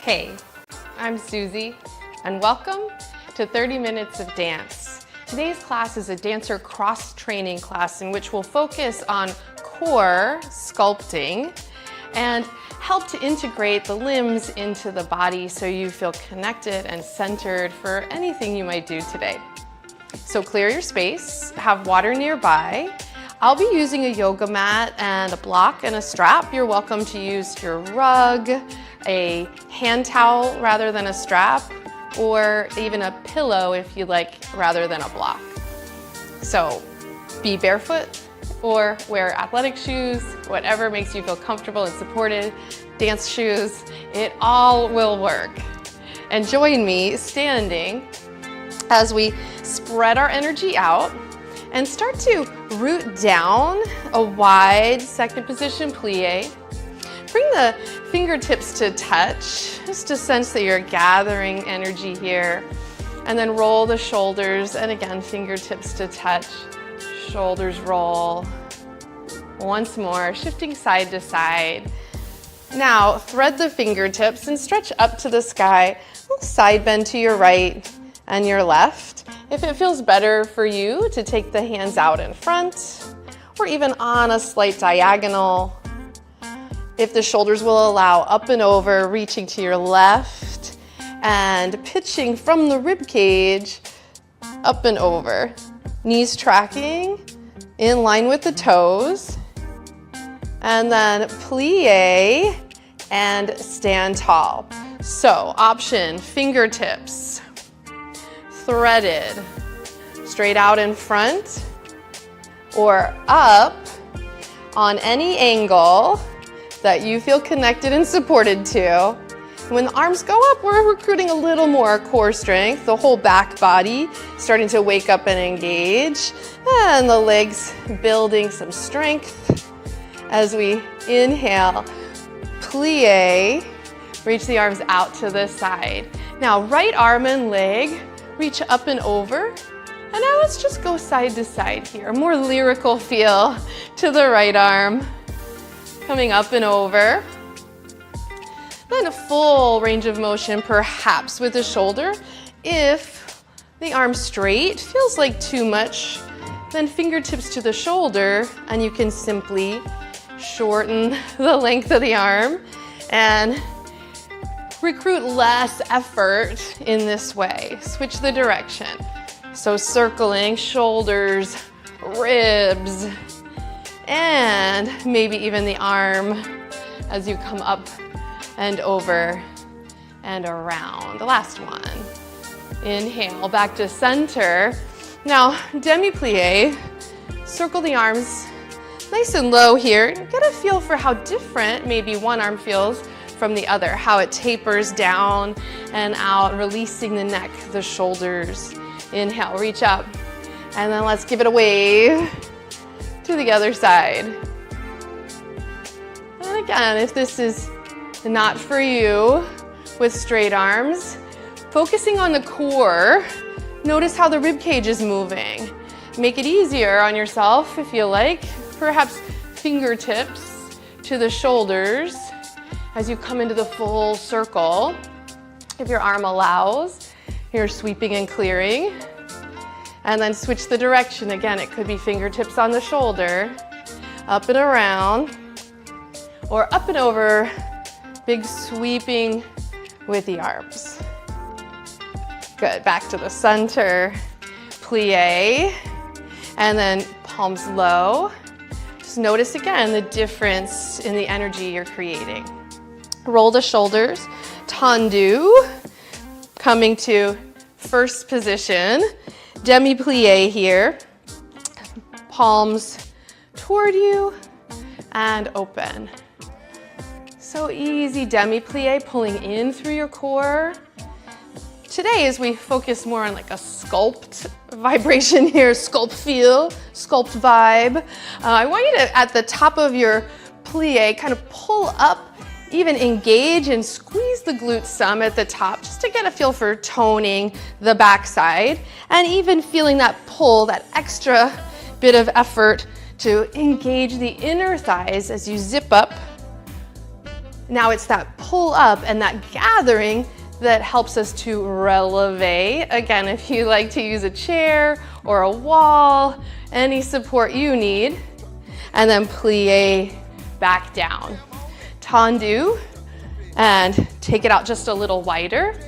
Hey, I'm Suzy, and welcome to 30 Minutes of Dance. Today's class is a dancer cross-training class in which we'll focus on core sculpting and help to integrate the limbs into the body so you feel connected and centered for anything you might do today. So clear your space, have water nearby. I'll be using a yoga mat and a block and a strap. You're welcome to use your rug, a hand towel rather than a strap, or even a pillow if you like rather than a block. So be barefoot or wear athletic shoes, whatever makes you feel comfortable and supported, dance shoes, it all will work. And join me standing as we spread our energy out and start to root down a wide second position plie. Bring the fingertips to touch, just to sense that you're gathering energy here. And then roll the shoulders, and again, fingertips to touch, shoulders roll. Once more, shifting side to side. Now, thread the fingertips and stretch up to the sky. Side bend to your right and your left. If it feels better for you to take the hands out in front or even on a slight diagonal. If the shoulders will allow, up and over, reaching to your left and pitching from the rib cage up and over. Knees tracking in line with the toes. And then plie and stand tall. So option, fingertips threaded straight out in front or up on any angle that you feel connected and supported to. When the arms go up, we're recruiting a little more core strength, the whole back body starting to wake up and engage, and the legs building some strength as we inhale, plie, reach the arms out to the side. Now, right arm and leg, reach up and over. And now let's just go side to side here. More lyrical feel to the right arm. Coming up and over. Then a full range of motion, perhaps with the shoulder. If the arm straight feels like too much, then fingertips to the shoulder, and you can simply shorten the length of the arm and recruit less effort in this way. Switch the direction. So circling shoulders, ribs, and maybe even the arm as you come up and over and around. The last one. Inhale, back to center. Now, demi-plie, circle the arms nice and low here. Get a feel for how different maybe one arm feels from the other, how it tapers down and out, releasing the neck, the shoulders. Inhale, reach up, and then let's give it a wave to the other side. And again, if this is not for you with straight arms, focusing on the core, notice how the rib cage is moving. Make it easier on yourself if you like, perhaps fingertips to the shoulders as you come into the full circle. If your arm allows, you're sweeping and clearing. And then switch the direction. Again, it could be fingertips on the shoulder, up and around, or up and over, big sweeping with the arms. Good, back to the center, plie, and then palms low. Just notice again the difference in the energy you're creating. Roll the shoulders, tendu, coming to first position, demi-plie here, palms toward you and open. So easy, demi-plie, pulling in through your core. Today, as we focus more on like a sculpt vibration here, sculpt feel, sculpt vibe, I want you to, at the top of your plie, kind of pull up, even engage and squeeze the glutes some at the top, just to get a feel for toning the backside, and even feeling that pull, that extra bit of effort to engage the inner thighs as you zip up Now it's that pull up and that gathering that helps us to releve. Again, if you like to use a chair or a wall, any support you need. And then plie back down. Tendu, and take it out just a little wider.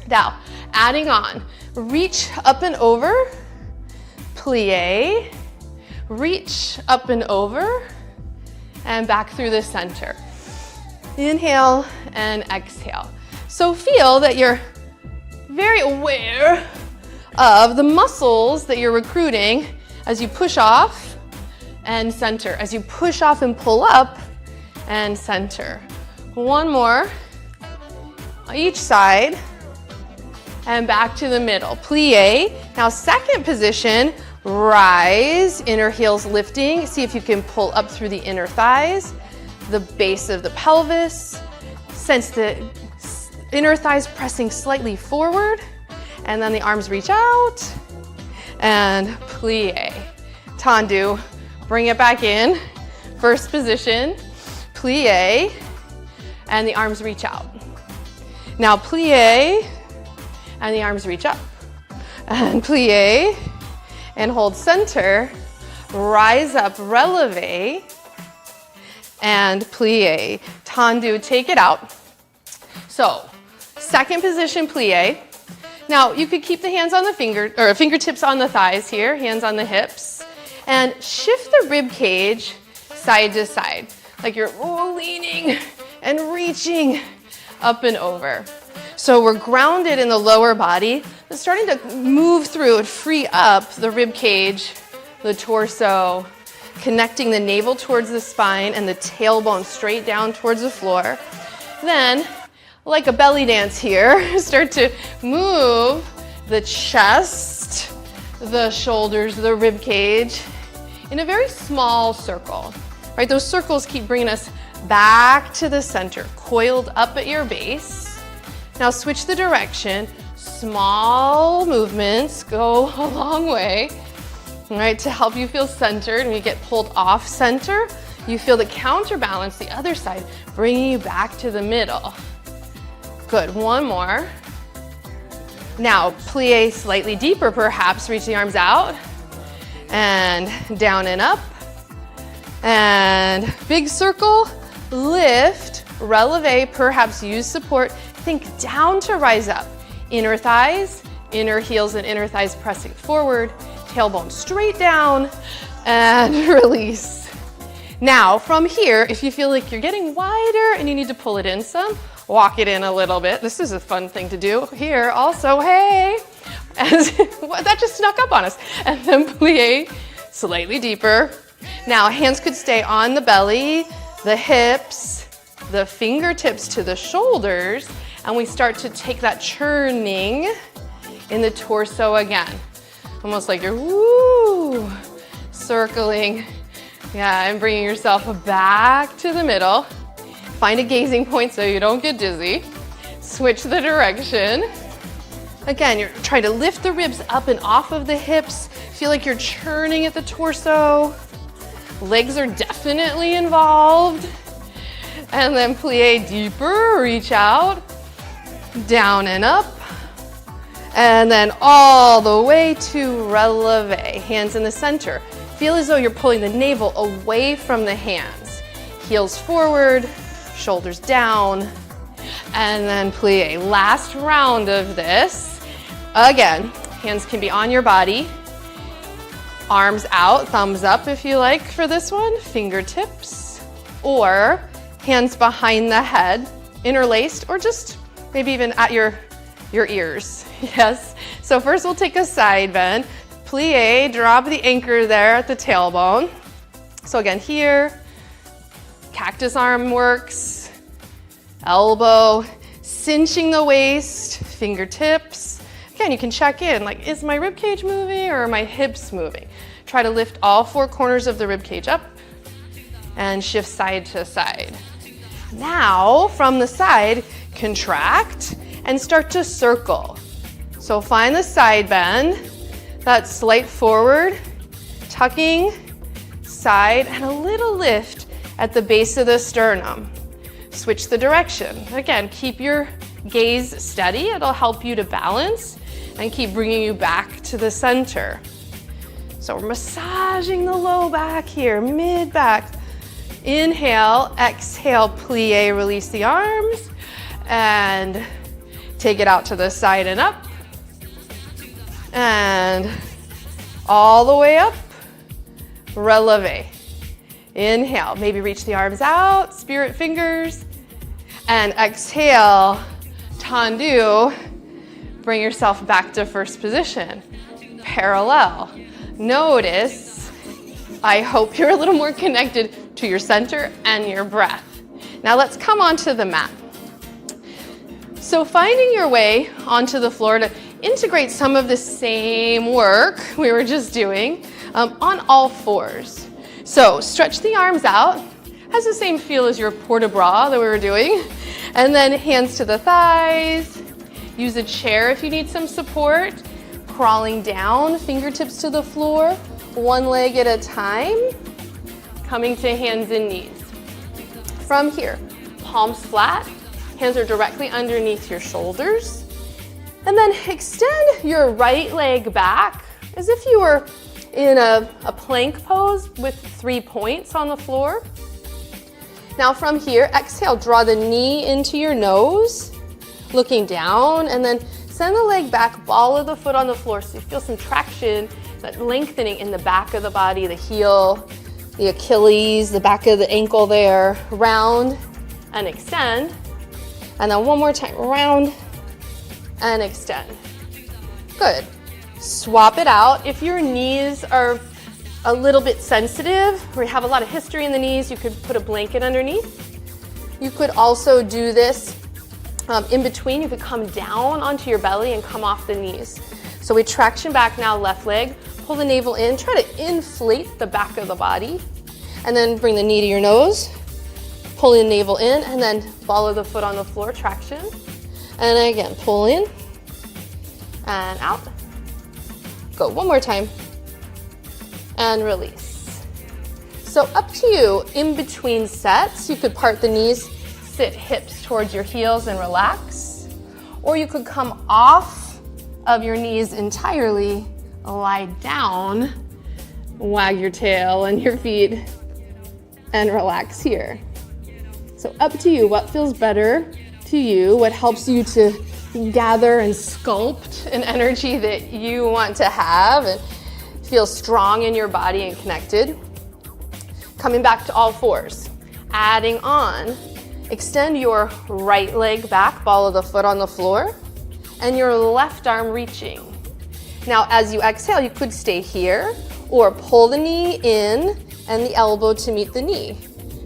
Now, adding on, reach up and over, plie, reach up and over, and back through the center. Inhale and exhale. So feel that you're very aware of the muscles that you're recruiting as you push off and center, as you push off and pull up and center. One more on each side and back to the middle. Plie. Now second position, rise, inner heels lifting. See if you can pull up through the inner thighs, the base of the pelvis. Sense the inner thighs pressing slightly forward, and then the arms reach out and plie. Tendu, bring it back in. First position, plie, and the arms reach out. Now plie, and the arms reach up. And plie, and hold center, rise up, releve, and plie. Tendu, take it out. So, second position, plie. Now, you could keep the hands on the fingertips on the thighs here, hands on the hips, and shift the rib cage side to side, like you're leaning and reaching up and over. So we're grounded in the lower body, but starting to move through and free up the rib cage, the torso, connecting the navel towards the spine and the tailbone straight down towards the floor. Then, like a belly dance here, start to move the chest, the shoulders, the rib cage in a very small circle, right? Those circles keep bringing us back to the center, coiled up at your base. Now switch the direction. Small movements go a long way, right, to help you feel centered. When you get pulled off center, you feel the counterbalance, the other side, bringing you back to the middle. Good, one more. Now, plie slightly deeper perhaps, reach the arms out, and down and up, and big circle, lift, releve, perhaps use support, think down to rise up. Inner thighs, inner heels and inner thighs pressing forward, tailbone straight down, and release. Now, from here, if you feel like you're getting wider and you need to pull it in some, walk it in a little bit. This is a fun thing to do here also, hey. And that just snuck up on us. And then plie slightly deeper. Now, hands could stay on the belly, the hips, the fingertips to the shoulders, and we start to take that churning in the torso again. Almost like you're circling, and bringing yourself back to the middle. Find a gazing point so you don't get dizzy. Switch the direction. Again, you're trying to lift the ribs up and off of the hips. Feel like you're churning at the torso. Legs are definitely involved. And then plie deeper, reach out, down and up. And then all the way to releve, hands in the center. Feel as though you're pulling the navel away from the hands. Heels forward, shoulders down, and then plie. Last round of this. Again, hands can be on your body. Arms out, thumbs up if you like for this one. Fingertips, or hands behind the head, interlaced, or just maybe even at your ears. Yes. So first we'll take a side bend. Plie, drop the anchor there at the tailbone. So again, here, cactus arm works, elbow, cinching the waist, fingertips. Again, you can check in, like, is my rib cage moving or are my hips moving? Try to lift all four corners of the rib cage up and shift side to side. Now, from the side, contract and start to circle. So find the side bend, that slight forward, tucking, side, and a little lift at the base of the sternum. switch the direction. Again, keep your gaze steady. It'll help you to balance and keep bringing you back to the center. So we're massaging the low back here, mid back. Inhale, exhale, plie, release the arms, and take it out to the side and up. And all the way up, releve. Inhale, maybe reach the arms out, spirit fingers, and exhale, tendu. Bring yourself back to first position. Parallel. Notice, I hope you're a little more connected to your center and your breath. Now let's come onto the mat. So finding your way onto the floor to integrate some of the same work we were just doing on all fours. So stretch the arms out, has the same feel as your port-de-bras that we were doing. And then hands to the thighs. Use a chair if you need some support. Crawling down, fingertips to the floor, one leg at a time. Coming to hands and knees. From here, palms flat, hands are directly underneath your shoulders. And then extend your right leg back as if you were in a plank pose with 3 points on the floor. Now from here, exhale, draw the knee into your nose, looking down, and then send the leg back, ball of the foot on the floor so you feel some traction, that lengthening in the back of the body, the heel, the Achilles, the back of the ankle there. Round and extend. And then one more time, round and extend. Good. Swap it out. If your knees are a little bit sensitive, or you have a lot of history in the knees, you could put a blanket underneath. You could also do this in between. You could come down onto your belly and come off the knees. So we traction back now, left leg, pull the navel in, try to inflate the back of the body, and then bring the knee to your nose, pull the navel in, and then ball of the foot on the floor, traction. And again, pull in and out. Go one more time and release. So up to you. In between sets, you could part the knees, sit hips towards your heels and relax, or you could come off of your knees entirely, lie down, wag your tail and your feet, and relax here. So up to you, what feels better to you, what helps you to gather and sculpt an energy that you want to have and feel strong in your body and connected. Coming back to all fours, adding on, extend your right leg back, ball of the foot on the floor, and your left arm reaching. Now, as you exhale, you could stay here or pull the knee in and the elbow to meet the knee.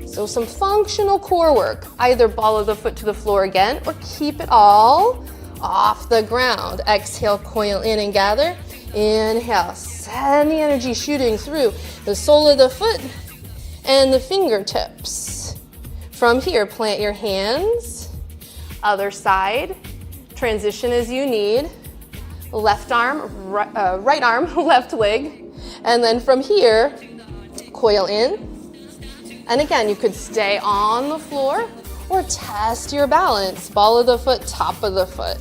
So some functional core work, either ball of the foot to the floor again or keep it all off the ground. Exhale, coil in and gather. Inhale, send the energy shooting through the sole of the foot and the fingertips. From here, plant your hands, other side, transition as you need. Left arm, right arm, left leg. And then from here, coil in. And again, you could stay on the floor or test your balance. Ball of the foot, top of the foot.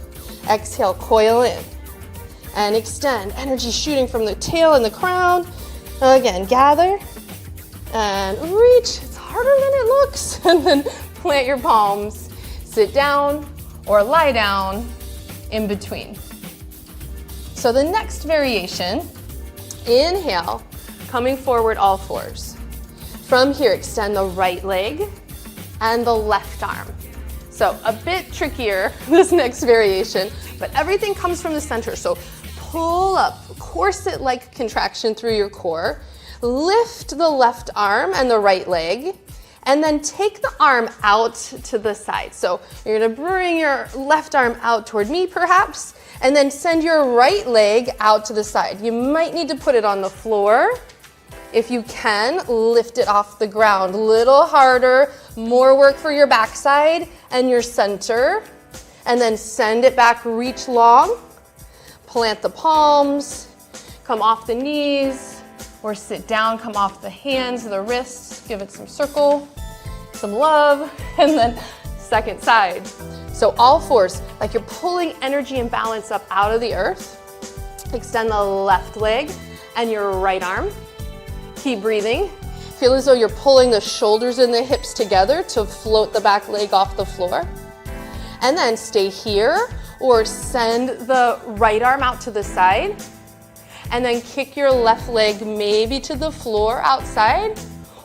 Exhale, coil in and extend. Energy shooting from the tail and the crown. Again, gather and reach. It's harder than it looks. And then plant your palms. Sit down or lie down in between. So the next variation, inhale, coming forward all fours. From here, extend the right leg and the left arm. So a bit trickier, this next variation, but everything comes from the center. So pull up, corset-like contraction through your core, lift the left arm and the right leg, and then take the arm out to the side. So you're gonna bring your left arm out toward me perhaps, and then send your right leg out to the side. You might need to put it on the floor. If you can, lift it off the ground. Little harder, more work for your backside and your center. And then send it back, reach long. Plant the palms, come off the knees, or sit down, come off the hands, the wrists, give it some circle, some love, and then second side. So all fours, like you're pulling energy and balance up out of the earth. Extend the left leg and your right arm. Keep breathing. Feel as though you're pulling the shoulders and the hips together to float the back leg off the floor. And then stay here or send the right arm out to the side. And then kick your left leg maybe to the floor outside,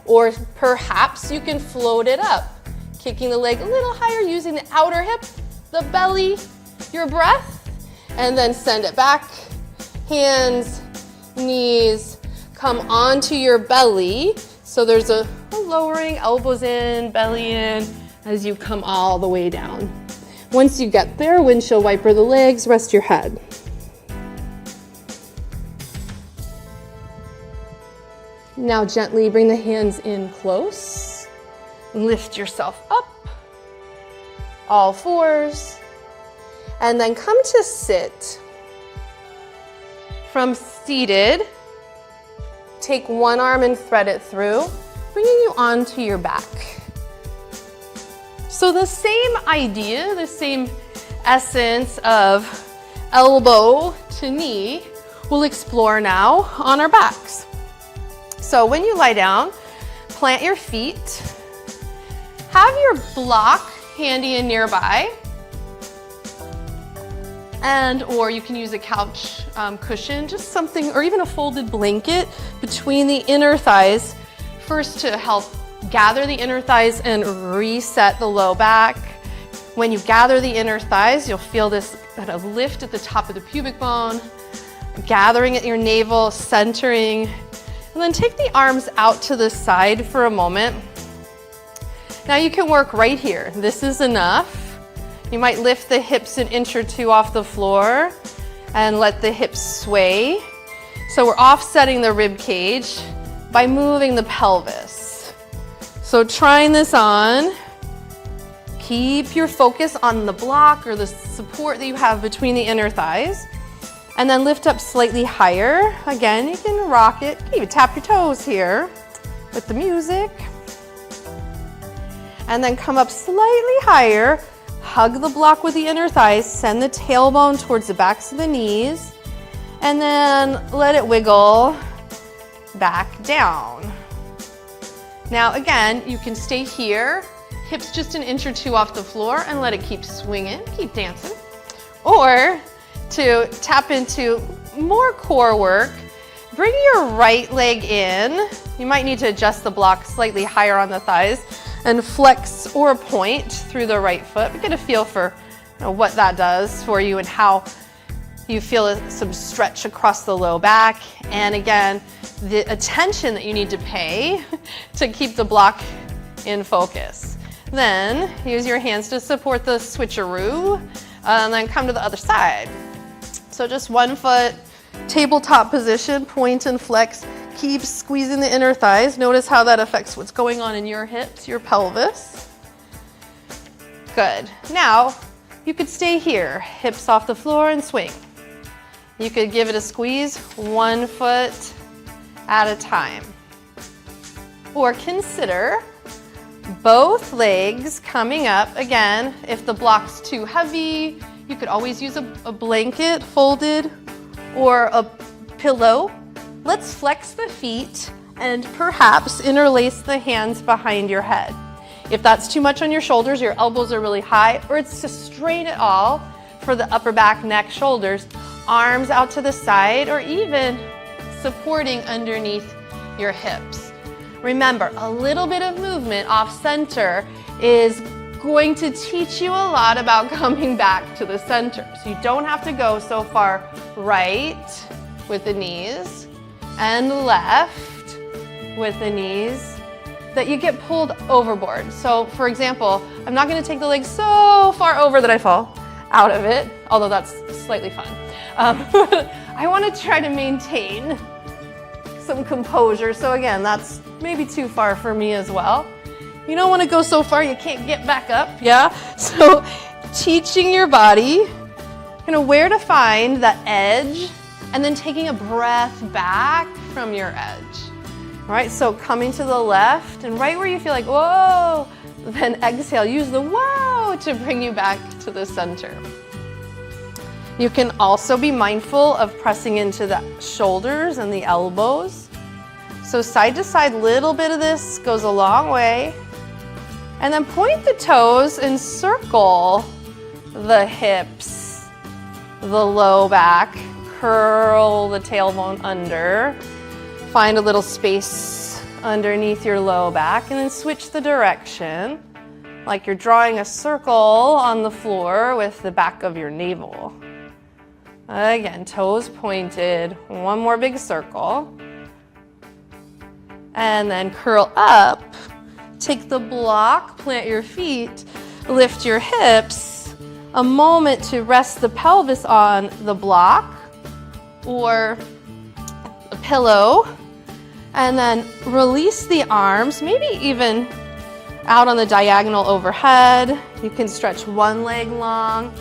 or perhaps you can float it up. Kicking the leg a little higher using the outer hip, the belly, your breath, and then send it back. Hands, knees, come onto your belly. So there's a lowering, elbows in, belly in, as you come all the way down. Once you get there, windshield wiper the legs, rest your head. Now gently bring the hands in close. Lift yourself up, all fours, and then come to sit. From seated, take one arm and thread it through, bringing you onto your back. So the same idea, the same essence of elbow to knee, we'll explore now on our backs. So when you lie down, plant your feet. Have your block handy and nearby. Or you can use a couch cushion, just something, or even a folded blanket between the inner thighs. First, to help gather the inner thighs and reset the low back. When you gather the inner thighs, you'll feel this kind of lift at the top of the pubic bone, gathering at your navel, centering. And then take the arms out to the side for a moment. Now you can work right here. This is enough. You might lift the hips an inch or two off the floor and let the hips sway. So we're offsetting the rib cage by moving the pelvis. So trying this on. Keep your focus on the block or the support that you have between the inner thighs. And then lift up slightly higher. Again, you can rock it. You can even tap your toes here with the music. And then come up slightly higher. Hug the block with the inner thighs. Send the tailbone towards the backs of the knees. And then let it wiggle back down. Now again, you can stay here. Hips just an inch or two off the floor and let it keep swinging, keep dancing. Or to tap into more core work, bring your right leg in. You might need to adjust the block slightly higher on the thighs and flex or point through the right foot. But get a feel for what that does for you and how you feel some stretch across the low back. And again, the attention that you need to pay to keep the block in focus. Then use your hands to support the switcheroo and then come to the other side. So just one foot, tabletop position, point and flex. Keep squeezing the inner thighs. Notice how that affects what's going on in your hips, your pelvis. Good. Now, you could stay here, hips off the floor and swing. You could give it a squeeze, 1 foot at a time. Or consider both legs coming up. Again, if the block's too heavy, you could always use a blanket folded or a pillow. Let's flex the feet and perhaps interlace the hands behind your head. If that's too much on your shoulders, your elbows are really high, or it's to straighten it all for the upper back, neck, shoulders, arms out to the side, or even supporting underneath your hips. Remember, a little bit of movement off center is going to teach you a lot about coming back to the center. So you don't have to go so far right with the knees and left with the knees that you get pulled overboard. So for example, I'm not going to take the leg so far over that I fall out of it, although that's slightly fun. I want to try to maintain some composure. So again, that's maybe too far for me as well. You don't want to go so far you can't get back up, yeah? So teaching your body where to find that edge and then taking a breath back from your edge. All right, so coming to the left and right where you feel like, whoa, then exhale, use the whoa slow to bring you back to the center. You can also be mindful of pressing into the shoulders and the elbows. So side to side, little bit of this goes a long way. And then point the toes and circle the hips, the low back, curl the tailbone under, find a little space underneath your low back, and then switch the direction, like you're drawing a circle on the floor with the back of your navel. Again, toes pointed, one more big circle. And then curl up, take the block, plant your feet, lift your hips, a moment to rest the pelvis on the block or a pillow, and then release the arms, maybe even out on the diagonal overhead. You can stretch one leg long,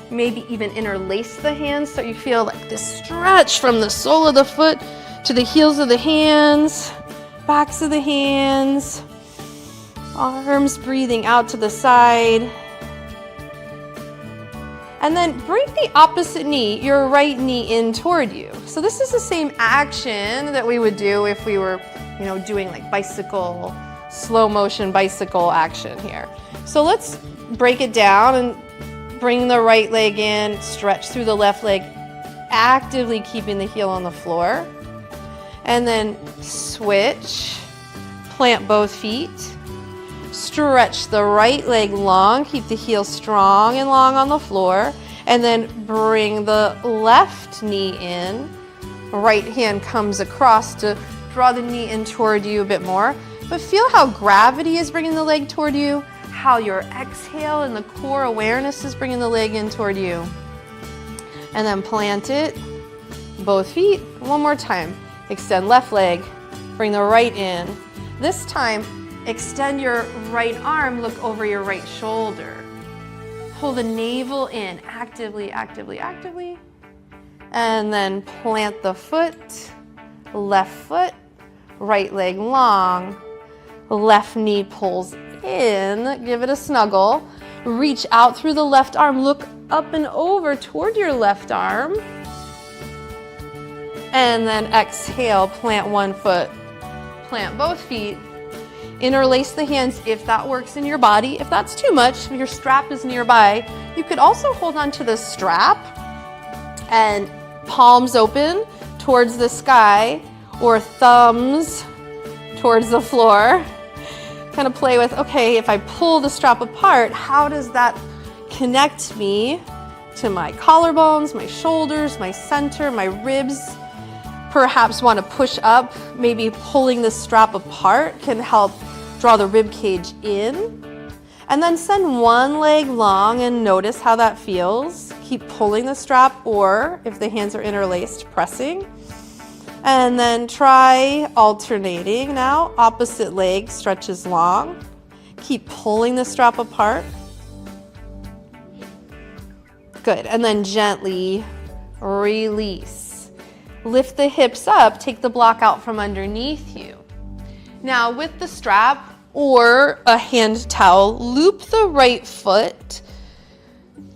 maybe even interlace the hands so you feel like this stretch from the sole of the foot to the heels of the hands, backs of the hands, arms breathing out to the side. And then bring the opposite knee, your right knee, in toward you. So this is the same action that we would do if we were, doing like bicycle, slow motion bicycle action here. So let's break it down and bring the right leg in, stretch through the left leg, actively keeping the heel on the floor. And then switch, plant both feet. Stretch the right leg long, keep the heel strong and long on the floor, and then bring the left knee in. Right hand comes across to draw the knee in toward you a bit more, but feel how gravity is bringing the leg toward you, how your exhale and the core awareness is bringing the leg in toward you. And then plant it, both feet, one more time. Extend left leg, bring the right in. This time, extend your right arm, look over your right shoulder. Pull the navel in, actively, actively, actively. And then plant the foot, left foot, right leg long. Left knee pulls in, give it a snuggle. Reach out through the left arm, look up and over toward your left arm. And then exhale, plant one foot, plant both feet. Interlace the hands if that works in your body. If that's too much, if your strap is nearby, you could also hold on to the strap and palms open towards the sky or thumbs towards the floor. Kind of play with, okay, if I pull the strap apart, how does that connect me to my collarbones, my shoulders, my center, my ribs? Perhaps want to push up, maybe pulling the strap apart can help draw the rib cage in. And then send one leg long and notice how that feels. Keep pulling the strap, or if the hands are interlaced, pressing. And then try alternating now. Opposite leg stretches long. Keep pulling the strap apart. Good, and then gently release. Lift the hips up, take the block out from underneath you. Now with the strap or a hand towel, loop the right foot.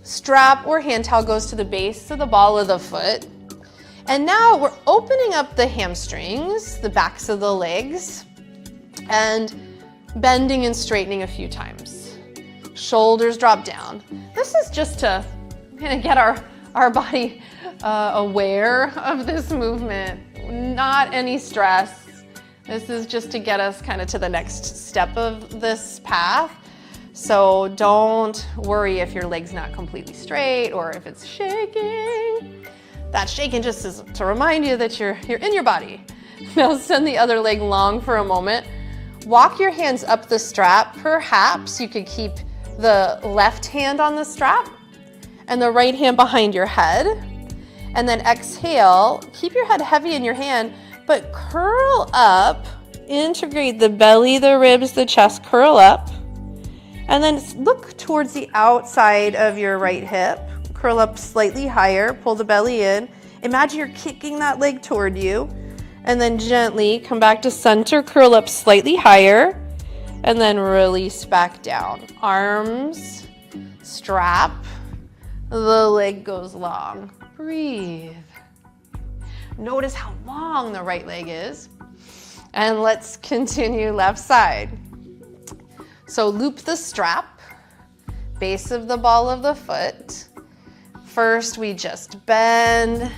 Strap or hand towel goes to the base of the ball of the foot. And now we're opening up the hamstrings, the backs of the legs, and bending and straightening a few times. Shoulders drop down. This is just to kind of get our body aware of this movement, not any stress. This is just to get us kind of to the next step of this path. So don't worry if your leg's not completely straight or if it's shaking. That shaking just is to remind you that you're in your body. Now send the other leg long for a moment. Walk your hands up the strap. Perhaps you could keep the left hand on the strap and the right hand behind your head. And then exhale, keep your head heavy in your hand, but curl up, integrate the belly, the ribs, the chest, curl up. And then look towards the outside of your right hip. Curl up slightly higher, pull the belly in. Imagine you're kicking that leg toward you. And then gently come back to center, curl up slightly higher, and then release back down. Arms strap, the leg goes long. Breathe. Notice how long the right leg is. And let's continue left side. So loop the strap, base of the ball of the foot. First, we just bend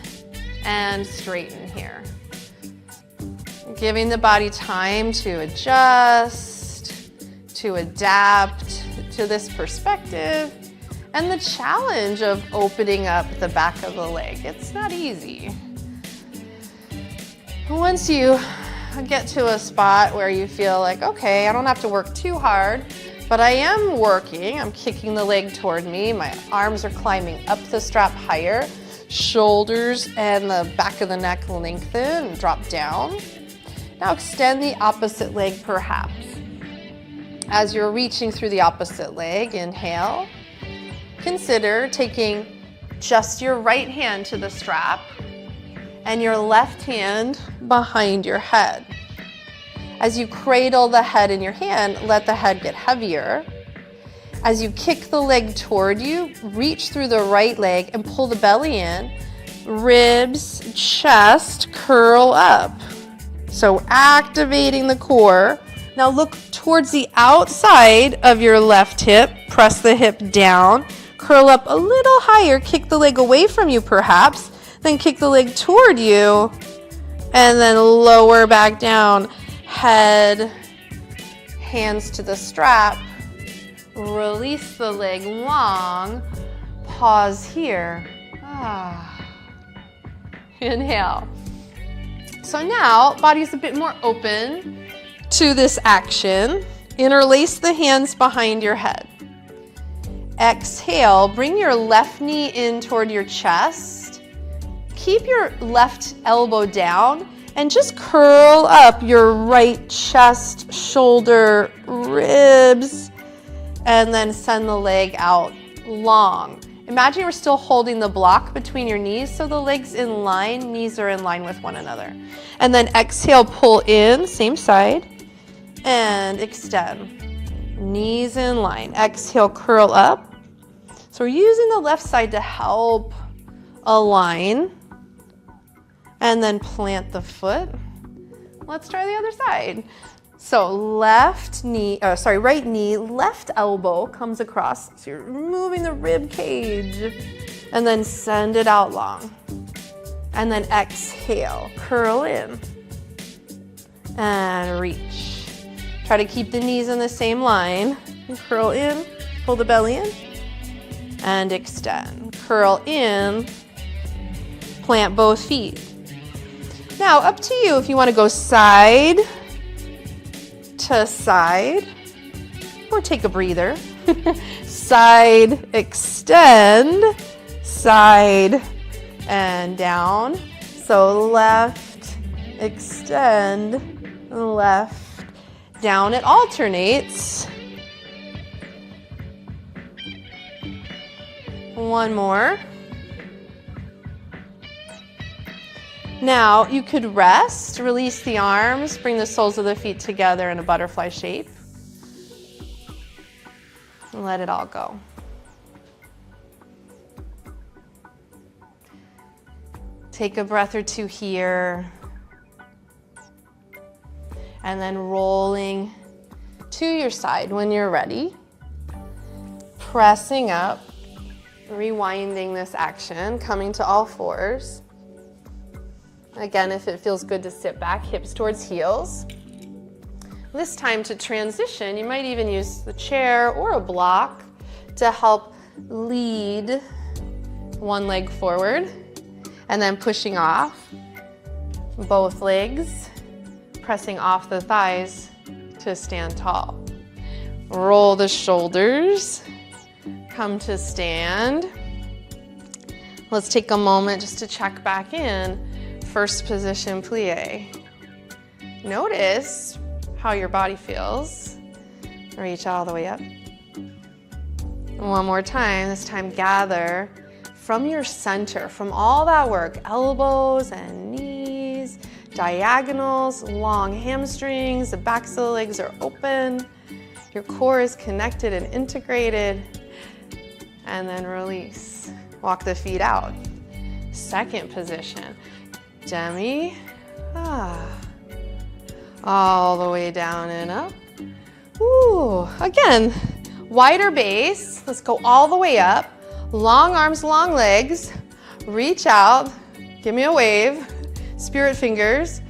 and straighten here. Giving the body time to adjust, to adapt to this perspective, and the challenge of opening up the back of the leg. It's not easy. Once you get to a spot where you feel like, okay, I don't have to work too hard, but I am working. I'm kicking the leg toward me. My arms are climbing up the strap higher. Shoulders and the back of the neck lengthen and drop down. Now extend the opposite leg perhaps. As you're reaching through the opposite leg, inhale. Consider taking just your right hand to the strap and your left hand behind your head. As you cradle the head in your hand, let the head get heavier. As you kick the leg toward you, reach through the right leg and pull the belly in. Ribs, chest, curl up. So activating the core. Now look towards the outside of your left hip. Press the hip down. Curl up a little higher. Kick the leg away from you perhaps. Then kick the leg toward you. And then lower back down. Head, hands to the strap. Release the leg long. Pause here. Inhale. So now, body's a bit more open to this action. Interlace the hands behind your head. Exhale, bring your left knee in toward your chest. Keep your left elbow down and just curl up your right chest, shoulder, ribs, and then send the leg out long. Imagine you're still holding the block between your knees so the legs in line, knees are in line with one another. And then exhale, pull in, same side, and extend. Knees in line. Exhale, curl up. So we're using the left side to help align. And then plant the foot. Let's try the other side. So right knee, left elbow comes across. So you're moving the rib cage and then send it out long. And then exhale, curl in and reach. Try to keep the knees in the same line. Curl in, pull the belly in and extend. Curl in, plant both feet. Now up to you if you want to go side to side, or take a breather. Side, extend, side, and down. So left, extend, left, down. It alternates. One more. Now you could rest, release the arms, bring the soles of the feet together in a butterfly shape. And let it all go. Take a breath or two here. And then rolling to your side when you're ready. Pressing up, rewinding this action, coming to all fours. Again, if it feels good to sit back, hips towards heels. This time to transition, you might even use the chair or a block to help lead one leg forward and then pushing off both legs, pressing off the thighs to stand tall. Roll the shoulders, come to stand. Let's take a moment just to check back in. First position plie. Notice how your body feels. Reach all the way up. One more time, this time gather from your center, from all that work, elbows and knees, diagonals, long hamstrings, the backs of the legs are open, your core is connected and integrated. and then release. Walk the feet out. Second position, demi, all the way down and up. Ooh, again, wider base. Let's go all the way up. Long arms, long legs. Reach out. Give me a wave. Spirit fingers.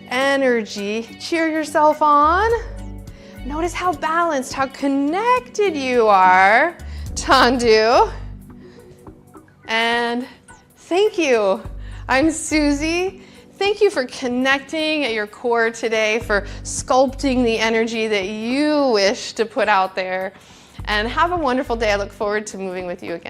Energy. Cheer yourself on. Notice how balanced, how connected you are. Tandu. And thank you. I'm Suzy. Thank you for connecting at your core today, for sculpting the energy that you wish to put out there. And have a wonderful day. I look forward to moving with you again.